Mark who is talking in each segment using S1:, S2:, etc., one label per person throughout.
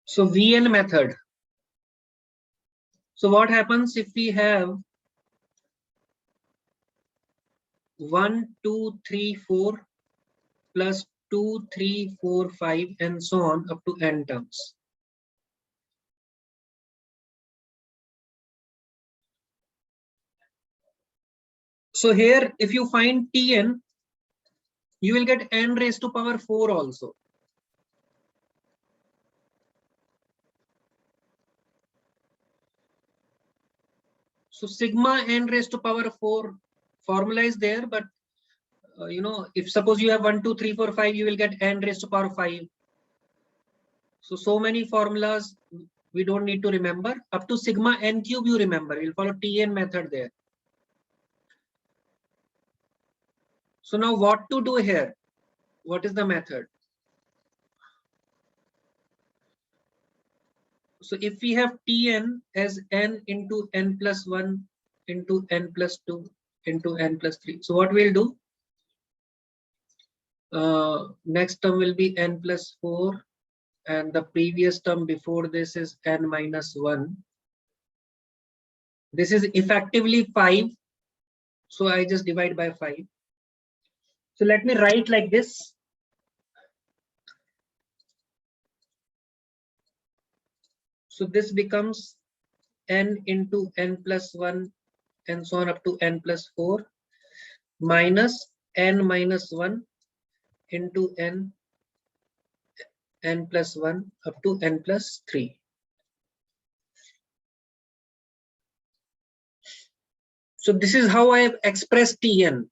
S1: So VN method. So what happens if we have 1, 2, 3, 4 plus 2, 3, 4, 5 and so on up to n terms. So here if you find Tn, you will get n raised to power 4 also. So sigma n raised to power 4 formula is there, but you know, if suppose you have 1, 2, 3, 4, 5, you will get n raised to power 5. So many formulas we don't need to remember. Up to sigma n cube you remember. You'll follow Tn method there. So now what to do here? What is the method? So if we have Tn as n into n plus 1 into n plus 2 into n plus 3. So what we'll do? Next term will be n plus 4 and the previous term before this is n minus 1. This is effectively 5. So I just divide by 5. So let me write like this. So this becomes n into n plus 1 and so on up to n plus 4 minus n minus 1 into n plus 1 up to n plus 3. So this is how I have expressed Tn.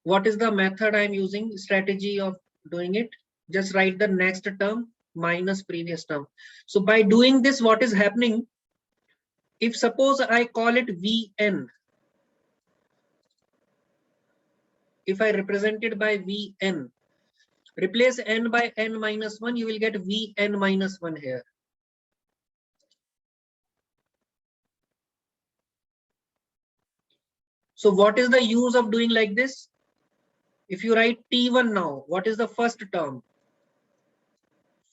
S1: What is the method I am using? Strategy of doing it? Just write the next term minus previous term. So by doing this, what is happening? If suppose I call it Vn, if I represent it by Vn, replace n by n minus 1, you will get Vn minus 1 here. So what is the use of doing like this? If you write T1 now, what is the first term?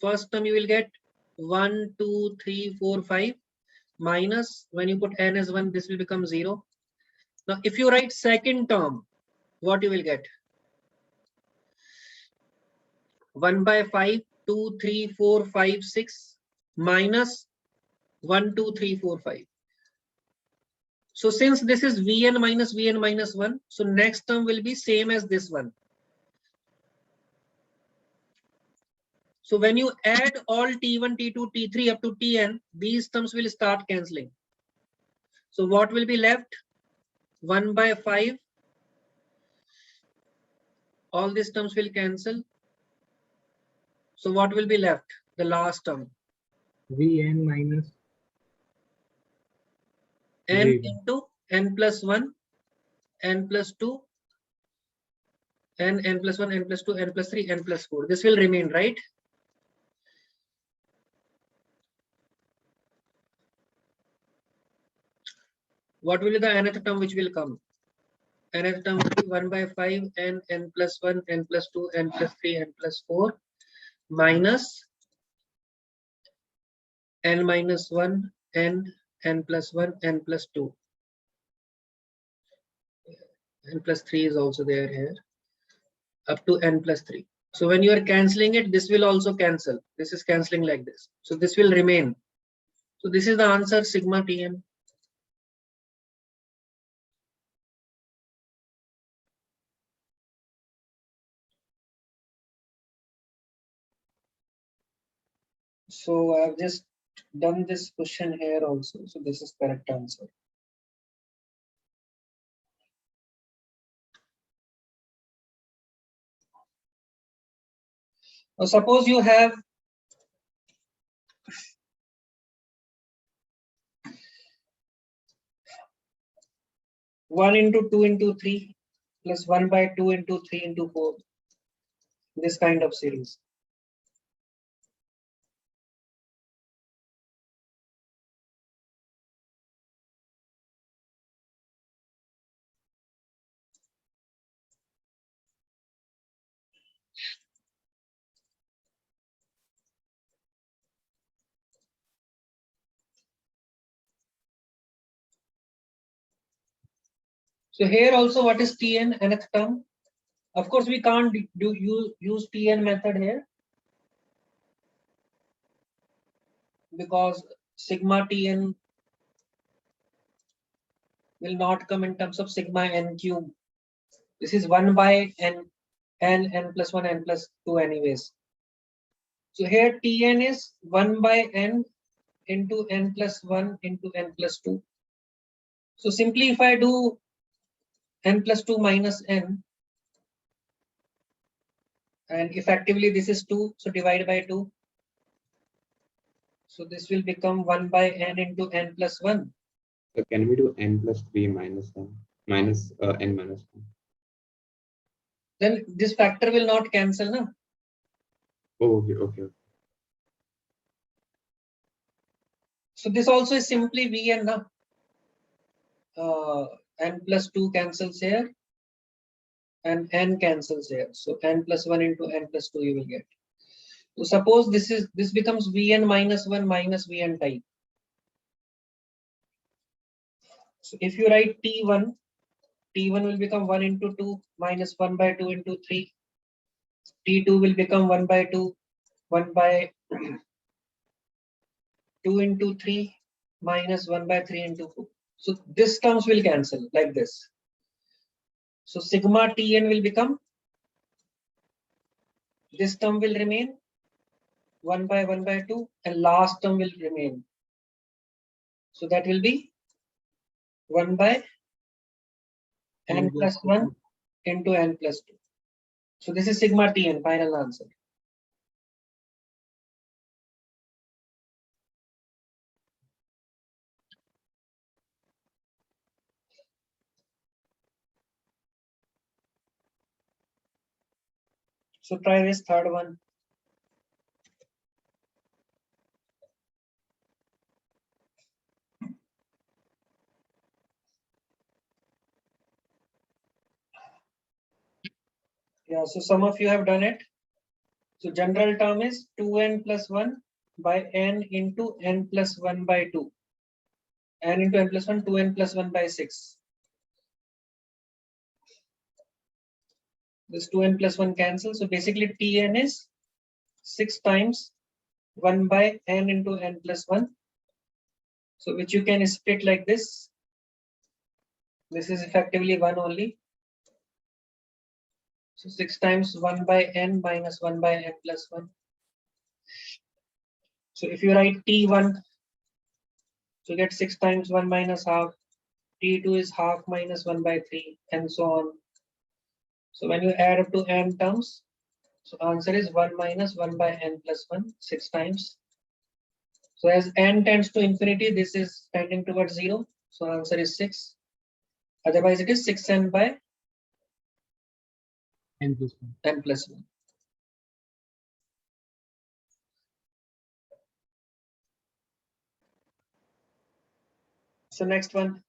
S1: First term you will get 1, 2, 3, 4, 5 minus, when you put n as 1, this will become 0. Now if you write second term, what you will get? 1 by 5, 2, 3, 4, 5, 6 minus 1, 2, 3, 4, 5. So since this is Vn minus 1, so next term will be same as this one. So when you add all T1, T2, T3 up to Tn, these terms will start cancelling. So what will be left? 1 by 5. All these terms will cancel. So what will be left? The last term.
S2: Vn minus
S1: n
S2: 0.
S1: into n plus 1, n plus 2, n plus 1, n plus 2, n plus 3, n plus 4. This will remain, right? What will be the nth term which will come? Nth term will be 1 by 5 n plus 1, n plus 2, n plus 3, n plus 4 minus n minus 1, n plus 1, n plus 2. N plus 3 is also there here up to n plus 3. So when you are cancelling it, this will also cancel. This is cancelling like this. So this will remain. So this is the answer, sigma Tn. So I have just done this question here also. So this is correct answer. Now suppose you have one into 2 into 3 plus 1 by 2 into 3 into 4. This kind of series. So here also, what is Tn, nth term? Of course, we can't use Tn method here because sigma Tn will not come in terms of sigma n cube. This is 1 by n plus 1 n plus 2 anyways. So here Tn is 1 by n into n plus 1 into n plus 2. So simply if I do n plus 2 minus n, and effectively this is 2, so divide by 2. So this will become 1 by n into n plus 1.
S3: So can we do n plus 3 minus n minus n minus 1?
S1: Then this factor will not cancel, na?
S3: Oh, okay.
S1: So this also is simply Vn, na? N plus 2 cancels here and n cancels here. So n plus 1 into n plus 2 you will get. So suppose this becomes Vn minus 1 minus Vn type. So if you write T1 will become 1 into 2 minus 1 by 2 into 3. T2 will become 1 by 2, 1 by 2 into 3 minus 1 by 3 into 4. So this terms will cancel like this. So sigma Tn will become, this term will remain 1 by 1 by 2 and last term will remain. So that will be 1 by n plus 1 into n plus 2. So this is sigma Tn, final answer. So try this third one. Yeah, so some of you have done it. So general term is 2n plus 1 by n into n plus 1 by 2. N into n plus 1, 2n plus 1 by 6. This 2n plus 1 cancels. So basically Tn is 6 times 1 by n into n plus 1. So which you can split like this. This is effectively 1 only. So 6 times 1 by n minus 1 by n plus 1. So if you write T1, so get 6 times 1 minus half. T2 is half minus 1 by 3 and so on. So when you add up to n terms, so answer is 1 minus 1 by n plus 1, 6 times. So as n tends to infinity, this is tending towards 0. So answer is 6. Otherwise, it is 6n by
S2: n plus 1.
S1: n plus 1. So next one.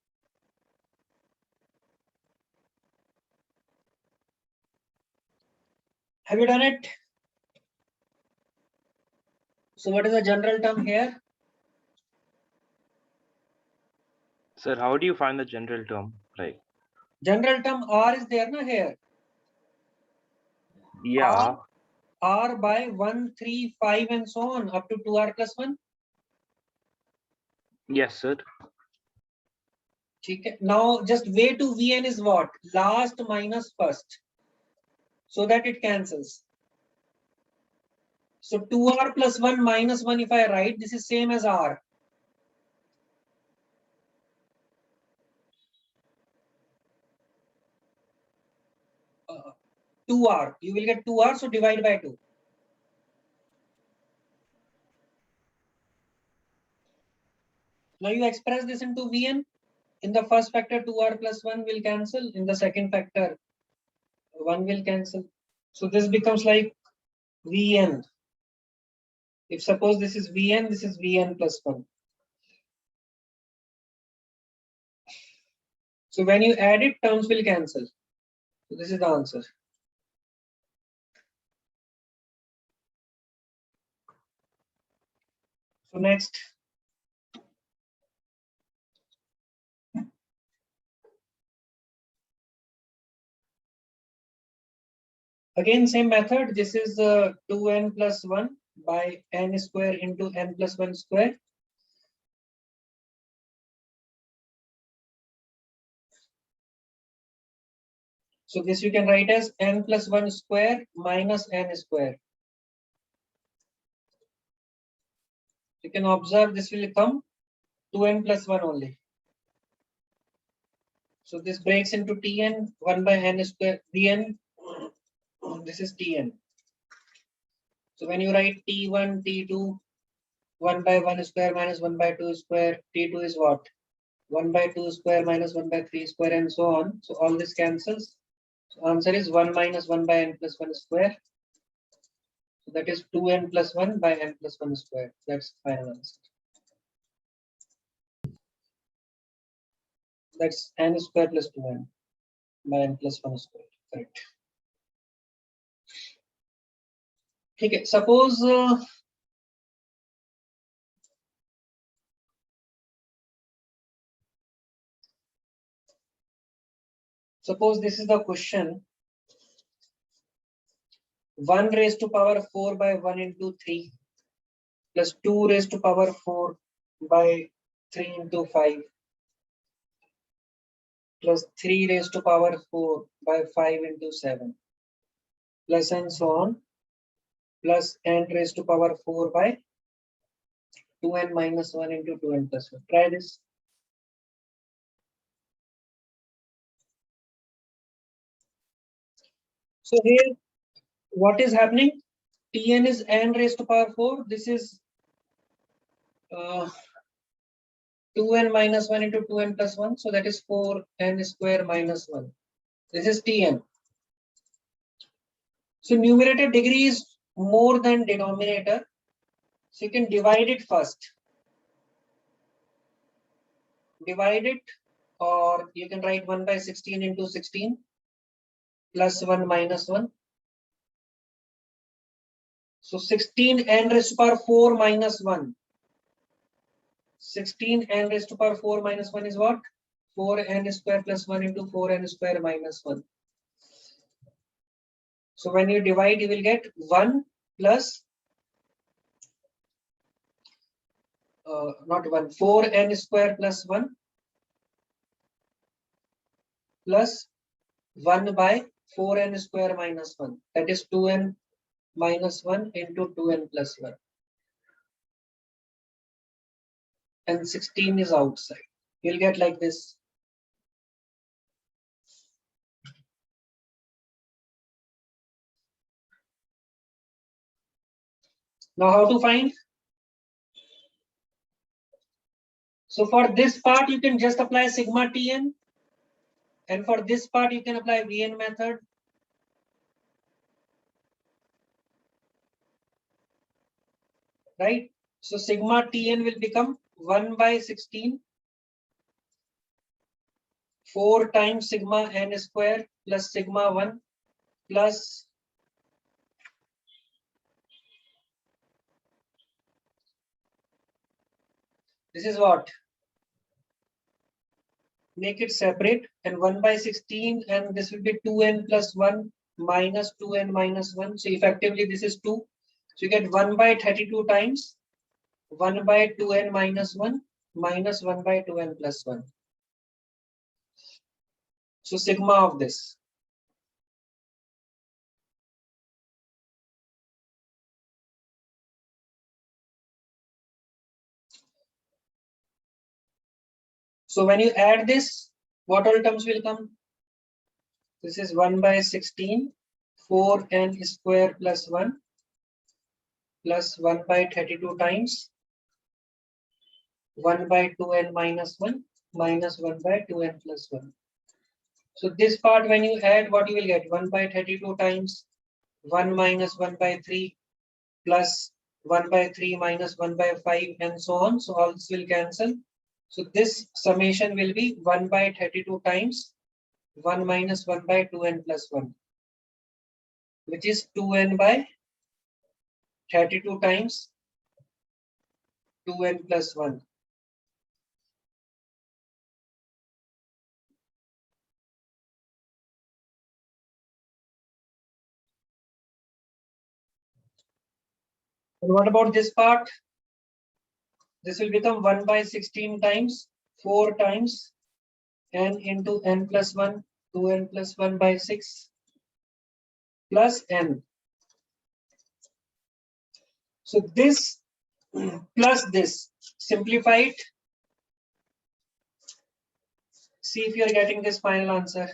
S1: Have you done it? So what is the general term here?
S4: Sir, how do you find the general term? Like,
S1: General term r is there na here.
S4: yeah,
S1: R by 1, 3, 5 and so on up to 2r plus 1.
S4: yes, sir.
S1: Okay. Now just way to Vn is what? Last minus first. So that it cancels. So 2r plus 1 minus 1 if I write, this is same as r. Uh, 2r, you will get 2r, so divide by 2. Now you express this into Vn. In the first factor, 2r plus 1 will cancel. In the second factor, 1 will cancel. So this becomes like Vn. If suppose this is Vn, this is Vn plus 1. So when you add it, terms will cancel. So this is the answer. So next. Again, same method. This is 2n plus 1 by n square into n plus 1 square. So this you can write as n plus 1 square minus n square. You can observe this will come 2n plus 1 only. So this breaks into Tn 1 by n square Tn. This is Tn. So when you write T1, T2, 1 by 1 square minus 1 by 2 square, T2 is what? 1 by 2 square minus 1 by 3 square and so on. So all this cancels. So answer is 1 minus 1 by n plus 1 square. So that is 2n plus 1 by n plus 1 square. That's final answer. That's n square plus 2n by n plus 1 square. Correct. Okay, suppose this is the question. 1 raised to power 4 by 1 into 3 plus 2 raised to power 4 by 3 into 5 plus 3 raised to power 4 by 5 into 7 plus and so on plus n raised to power 4 by 2n minus 1 into 2n plus 1. Try this. So here, what is happening? Tn is n raised to power 4. This is 2n minus 1 into 2n plus 1. So that is 4n square minus 1. This is Tn. So numerator degree is more than denominator. So you can divide it first. Divide it, or you can write 1 by 16 into 16 plus 1 minus 1. So 16 n raised to power 4 minus 1. 16 n raised to power 4 minus 1 is what? 4n square plus 1 into 4n square minus 1. So when you divide, you will get 1 plus, not 1, 4n square plus 1 plus 1 by 4n square minus 1. That is 2n minus 1 into 2n plus 1. And 16 is outside. You'll get like this. Now how to find? So for this part, you can just apply sigma Tn. And for this part, you can apply Vn method. Right? So sigma Tn will become 1 by 16. 4 times sigma n square plus sigma 1 plus this is what? Make it separate, and 1 by 16, and this will be 2n plus 1 minus 2n minus 1. So effectively this is 2. So you get 1 by 32 times 1 by 2n minus 1 minus 1 by 2n plus 1. So sigma of this. So when you add this, what all terms will come? This is 1 by 16, 4n square plus 1 plus 1 by 32 times 1 by 2n minus 1 minus 1 by 2n plus 1. So this part, when you add, what you will get? 1 by 32 times 1 minus 1 by 3 plus 1 by 3 minus 1 by 5 and so on. So all this will cancel. So this summation will be 1 by 32 times 1 minus 1 by 2n plus 1, which is 2n by 32 times 2n plus 1. And what about this part? This will become 1 by 16 times 4 times n into n plus 1, 2n plus 1 by 6 plus n. So this plus this, simplify it. See if you are getting this final answer.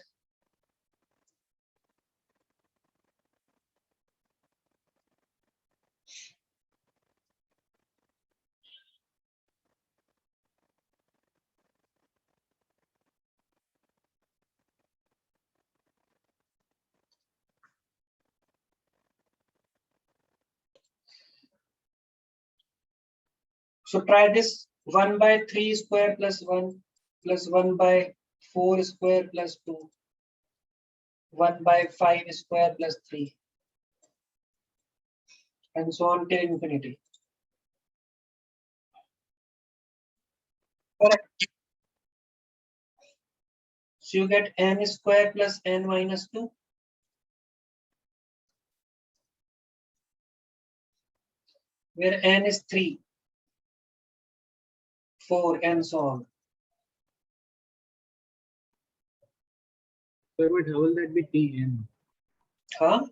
S1: So try this 1 by 3 square plus 1 plus 1 by 4 square plus 2, 1 by 5 square plus 3, and so on till infinity. Correct. So you get n square plus n minus 2. Where n is 3, 4, and so on.
S2: Sir, but how will that be Tn?
S1: Huh?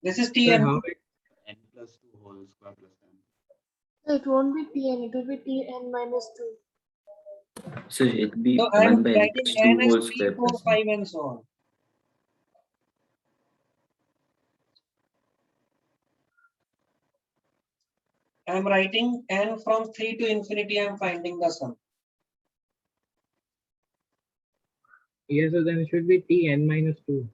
S1: This is
S2: Sir,
S1: Tn.
S2: how it,
S3: N plus 2 whole square plus n.
S5: It won't be Tn, it will be Tn minus 2.
S6: So it'll be
S1: So I'm
S6: 1 by n
S1: writing
S6: plus
S1: n
S6: 2
S1: as
S6: whole
S1: 3,
S6: square
S1: 4,
S6: plus
S1: 5,
S6: n.
S1: and so on. I'm writing n from 3 to infinity. I'm finding the sum.
S2: yes, so then it should be Tn minus 2.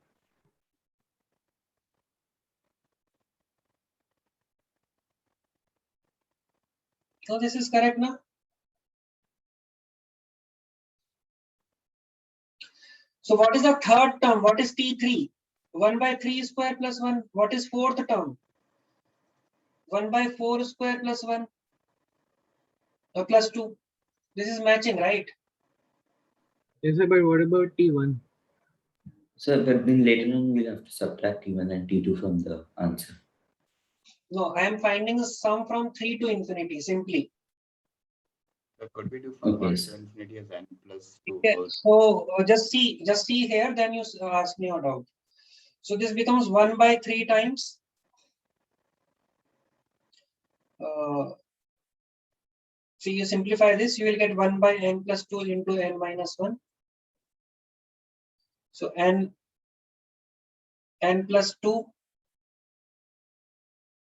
S1: So this is correct now. So what is the third term? What is T3? 1 by 3 square plus 1. What is fourth term? 1 by 4 square plus 1 plus 2. This is matching, right?
S2: Yes, sir, but what about T1?
S6: So but then later on we'll have to subtract T1 and T2 from the answer.
S1: No, I am finding a sum from 3 to infinity simply.
S3: So could we do from
S6: Okay,
S3: 1
S6: sir.
S3: to infinity as n plus 2
S1: Okay,
S3: whole?
S1: so just see here, then you ask me your doubt. So this becomes 1 by 3 times. So you simplify this, you will get 1 by n plus 2 into n minus 1. So n plus 2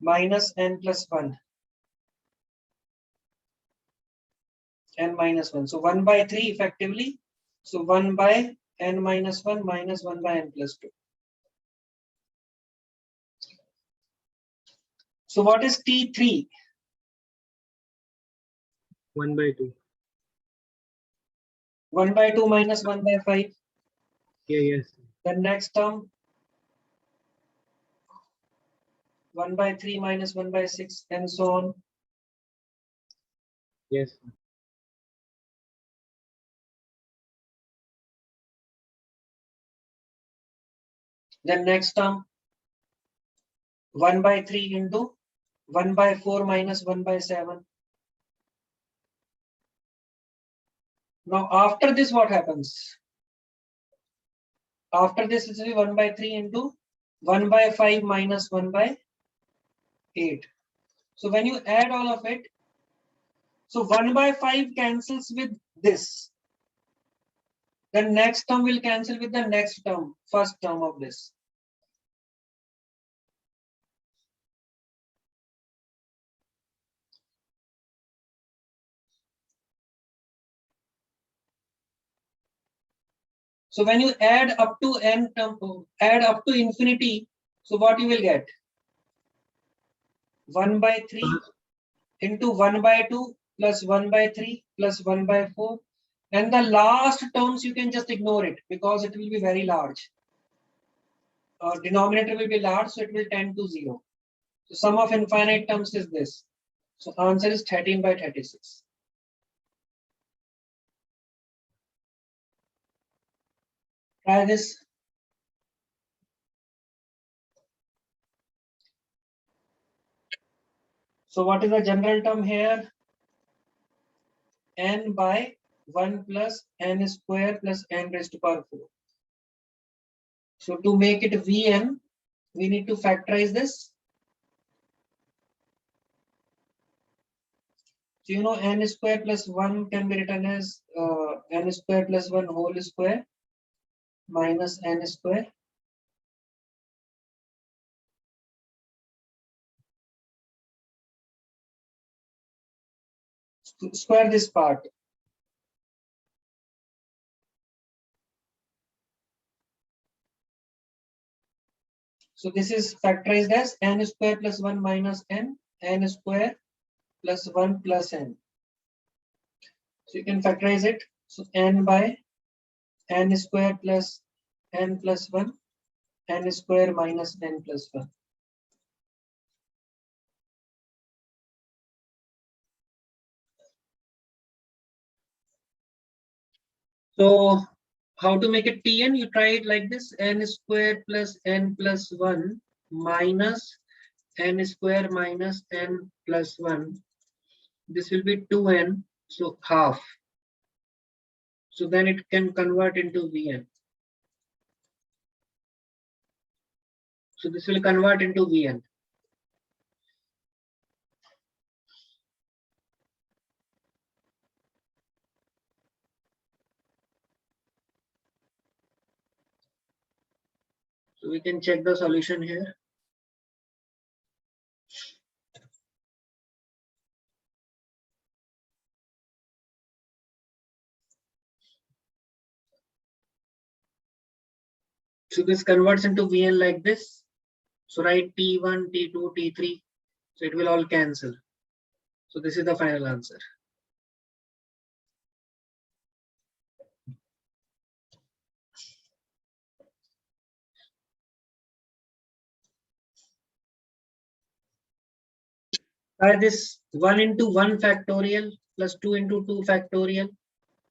S1: minus n plus 1. N minus 1. So 1 by 3 effectively. So 1 by n minus 1 minus 1 by n plus 2. So what is T3?
S2: 1 by 2.
S1: 1 by 2 minus 1 by 5.
S2: Yeah, yes.
S1: The next term 1 by 3 minus 1 by 6 and so on.
S2: Yes.
S1: Then next term 1 by 3 into 1 by 4 minus 1 by 7. Now after this what happens? After this is 1 by 3 into 1 by 5 minus 1 by 8. So when you add all of it, so 1 by 5 cancels with this. The next term will cancel with the next term, first term of this. So when you add up to n term, add up to infinity, so what you will get? 1 by 3 into 1 by 2 plus 1 by 3 plus 1 by 4. And the last terms you can just ignore it because it will be very large. Denominator will be large, so it will tend to 0. So sum of infinite terms is this. So answer is 13 by 36. Try this. So what is the general term here? N by 1 plus n square plus n raised to power 4. So to make it Vn, we need to factorize this. So you know n square plus 1 can be written as n square plus 1 whole square minus n square. Square this part. So this is factorized as n square plus 1 minus n square plus 1 plus n. So you can factorize it. So n by n square plus n plus 1, n square minus n plus 1. So how to make it Tn? You try it like this: n square plus n plus 1 minus n square minus n plus 1. This will be 2n, so half. So then it can convert into Vn. So this will convert into Vn. So we can check the solution here. So this converts into Vn like this. So write T1, T2, T3. So it will all cancel. So this is the final answer. Try this: 1 into 1 factorial plus 2 into 2 factorial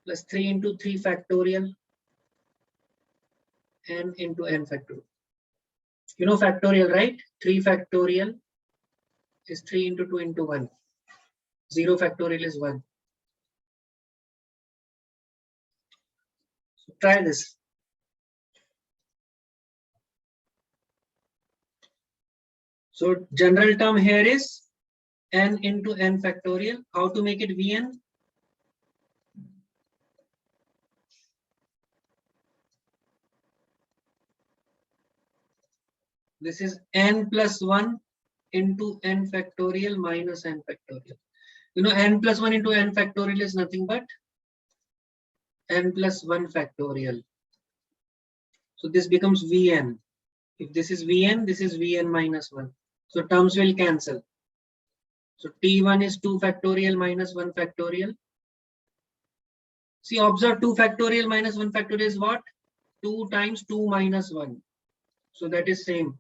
S1: plus 3 into 3 factorial n into n factorial. You know factorial, right? 3 factorial is 3 into 2 into 1. 0 factorial is 1. So try this. So general term here is n into n factorial. How to make it Vn? This is n plus 1 into n factorial minus n factorial. You know, n plus 1 into n factorial is nothing but n plus 1 factorial. So this becomes Vn. If this is Vn, this is Vn minus 1. So terms will cancel. So T1 is 2 factorial minus 1 factorial. See, observe 2 factorial minus 1 factorial is what? 2 times 2 minus 1. So that is same.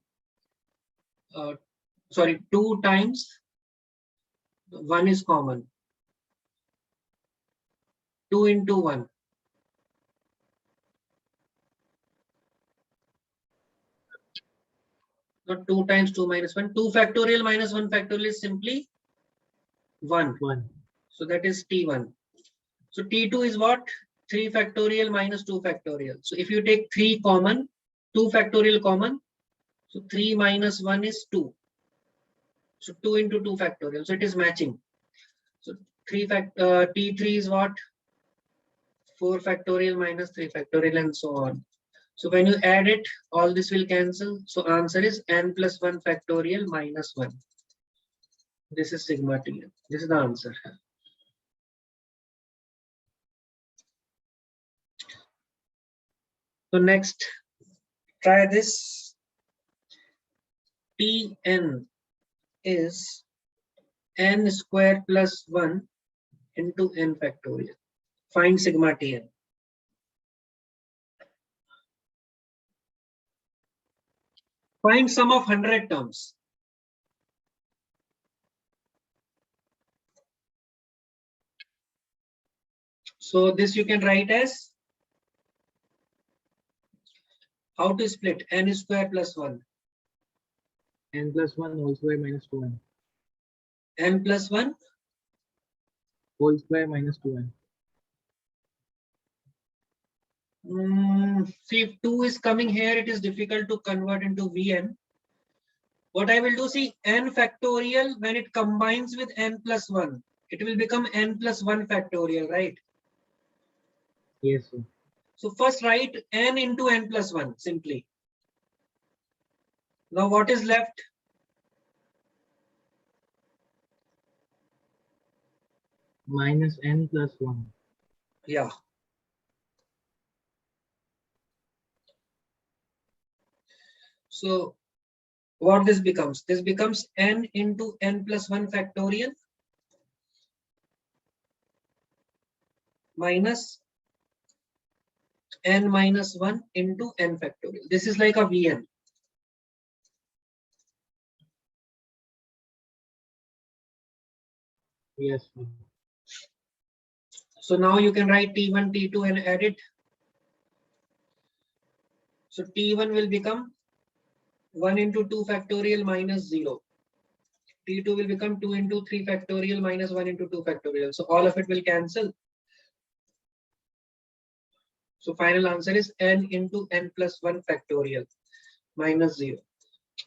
S1: 2 times 1 is common. 2 into 1. Not 2 times 2 minus 1. 2 factorial minus 1 factorial is simply 1.
S2: 1.
S1: So that is T1. So T2 is what? 3 factorial minus 2 factorial. So if you take 3 common, 2 factorial common, so 3 minus 1 is 2. So 2 into 2 factorial. So it is matching. So T3 is what? 4 factorial minus 3 factorial and so on. So when you add it, all this will cancel. So answer is n plus 1 factorial minus 1. This is sigma T. This is the answer. So next, try this. Tn is n square plus 1 into n factorial. Find sigma Tn. Find sum of 100 terms. So this you can write as how to split n square plus 1.
S2: N plus 1 whole square minus 2n.
S1: n plus 1.
S2: Whole square minus 2n.
S1: See, if 2 is coming here, it is difficult to convert into Vn. What I will do, see, n factorial, when it combines with n plus 1, it will become n plus 1 factorial, right?
S2: Yes, sir.
S1: So first write n into n plus 1 simply. Now what is left?
S2: Minus n plus 1.
S1: Yeah. So what this becomes? This becomes n into n plus 1 factorial minus n minus 1 into n factorial. This is like a Vn.
S2: Yes, sir.
S1: So now you can write T1, T2 and add it. So T1 will become 1 into 2 factorial minus 0. T2 will become 2 into 3 factorial minus 1 into 2 factorial. So all of it will cancel. So final answer is n into n plus 1 factorial minus 0.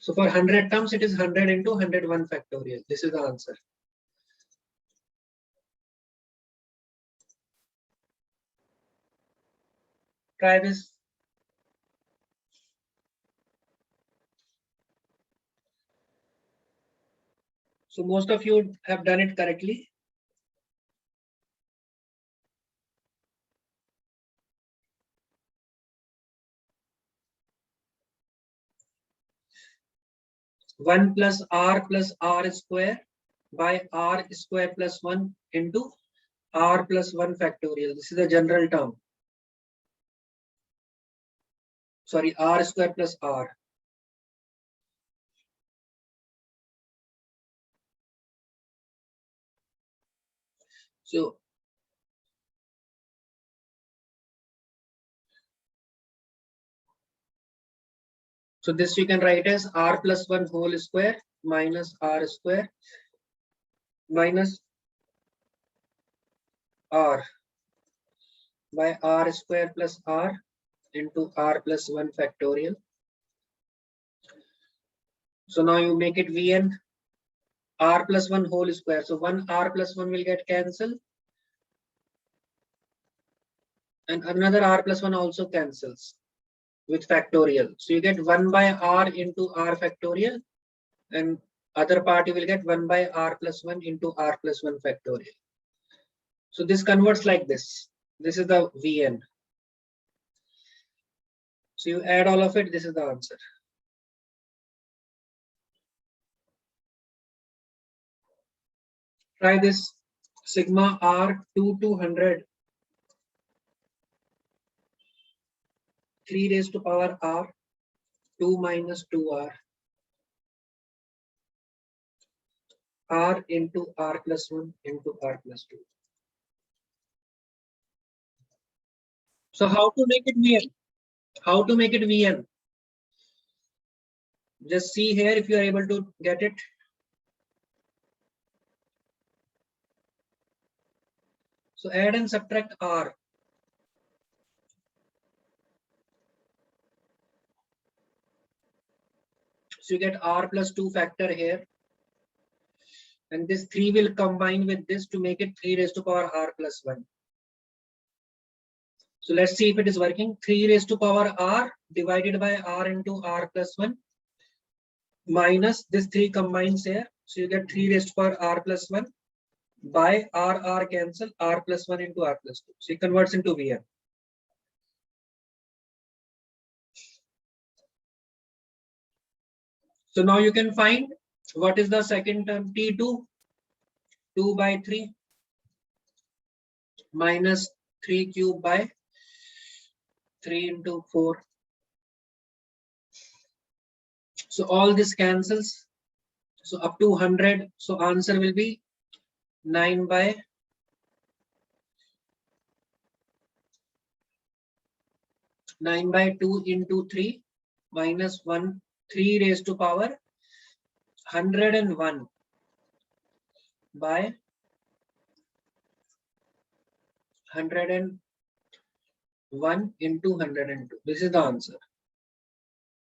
S1: So for 100 terms, it is 100 into 101 factorial. This is the answer. Try this. So most of you have done it correctly. One plus r square by r square plus 1 into r plus 1 factorial. This is the general term. Sorry, r square plus r. So this you can write as r plus 1 whole square minus r square minus r by r square plus r into r plus 1 factorial. So now you make it Vn r plus 1 whole square. So 1 r plus 1 will get cancelled. And another r plus 1 also cancels with factorial. So you get 1 by r into r factorial, and other part you will get 1 by r plus 1 into r plus 1 factorial. So this converts like this. This is the Vn. So you add all of it, this is the answer. Try this. Sigma r 2 to 100. 3 raised to power r 2 minus 2r r into r plus 1 into r plus 2. So how to make it Vn? How to make it Vn? Just see here if you are able to get it. So add and subtract r. So you get r plus 2 factor here. And this 3 will combine with this to make it 3 raised to power r plus 1. So let's see if it is working. 3 raised to power r divided by r into r plus 1 minus this 3 combines here. So you get 3 raised to power r plus 1 by r cancel, r plus 1 into r plus 2. So it converts into Vn. So now you can find what is the second term, T2, 2 by 3 minus 3 cube by 3 into 4. So all this cancels. So up to 100. So answer will be 9 by 2 into 3 minus 1, 3 raised to power 101. by 101 into 102. This is the answer.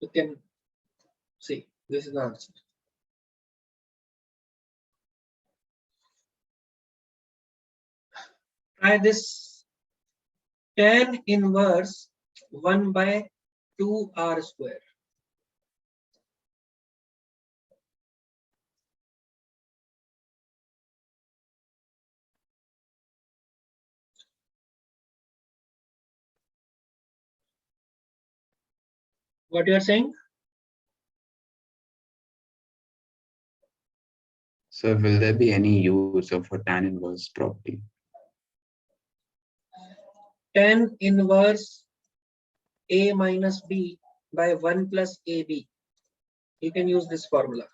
S1: You can see this is the answer. Try this. Tan inverse 1 by 2r square. What you are saying?
S3: So will there be any use of a tan inverse property?
S1: Tan inverse a minus b by 1 plus ab. You can use this formula.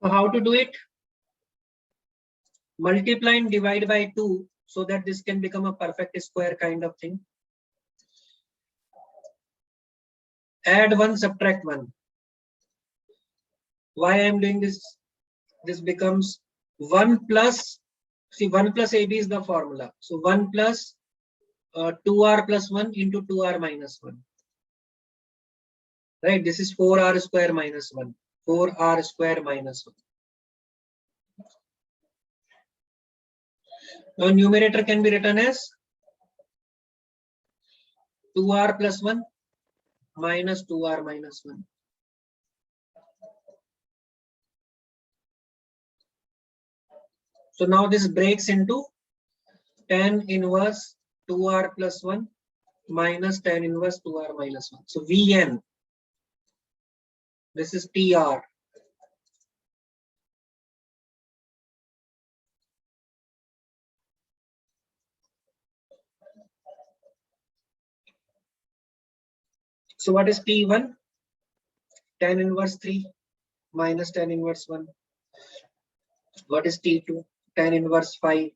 S1: So how to do it? Multiply and divide by 2 so that this can become a perfect square kind of thing. Add 1, subtract 1. Why I am doing this? This becomes 1 plus, see 1 plus ab is the formula. So 1 plus 2r plus 1 into 2r minus 1. Right, this is 4r square minus 1. 4r square minus 1. Now numerator can be written as 2r plus 1 minus 2r minus 1. So now this breaks into tan inverse 2r plus 1 minus tan inverse 2r minus 1. So Vn, this is Tr. So what is T1? Tan inverse 3 minus tan inverse 1. What is T2? Tan inverse 5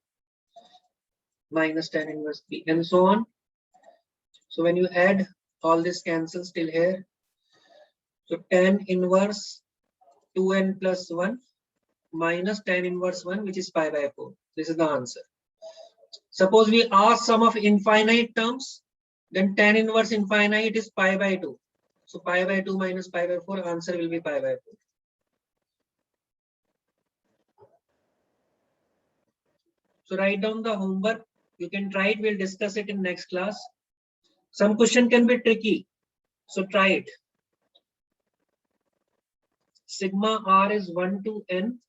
S1: minus tan inverse 3 and so on. So when you add all this cancels till here. So tan inverse 2n plus 1 minus tan inverse 1 which is pi by 4. This is the answer. Suppose we ask sum of infinite terms, then tan inverse infinite is pi by 2. So pi by 2 minus pi by 4, answer will be pi by 4. So write down the homework. You can try it. We'll discuss it in next class. Some question can be tricky. So try it. Sigma r is 1 to n.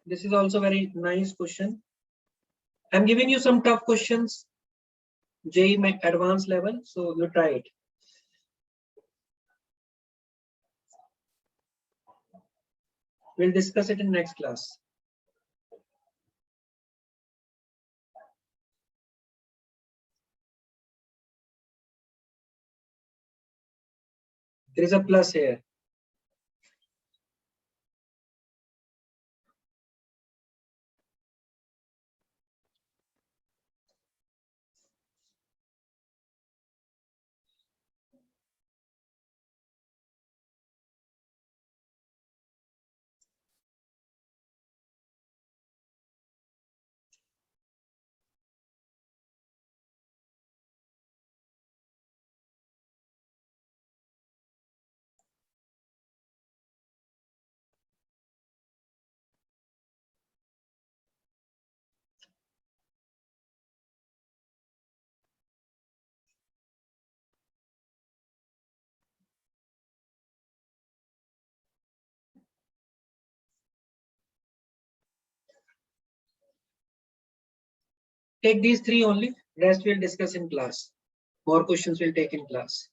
S1: This is also very nice question. I'm giving you some tough questions. JEE advanced level. So you try it. We'll discuss it in next class. There is a plus here. Take these 3 only. Rest we'll discuss in class. More questions we'll take in class.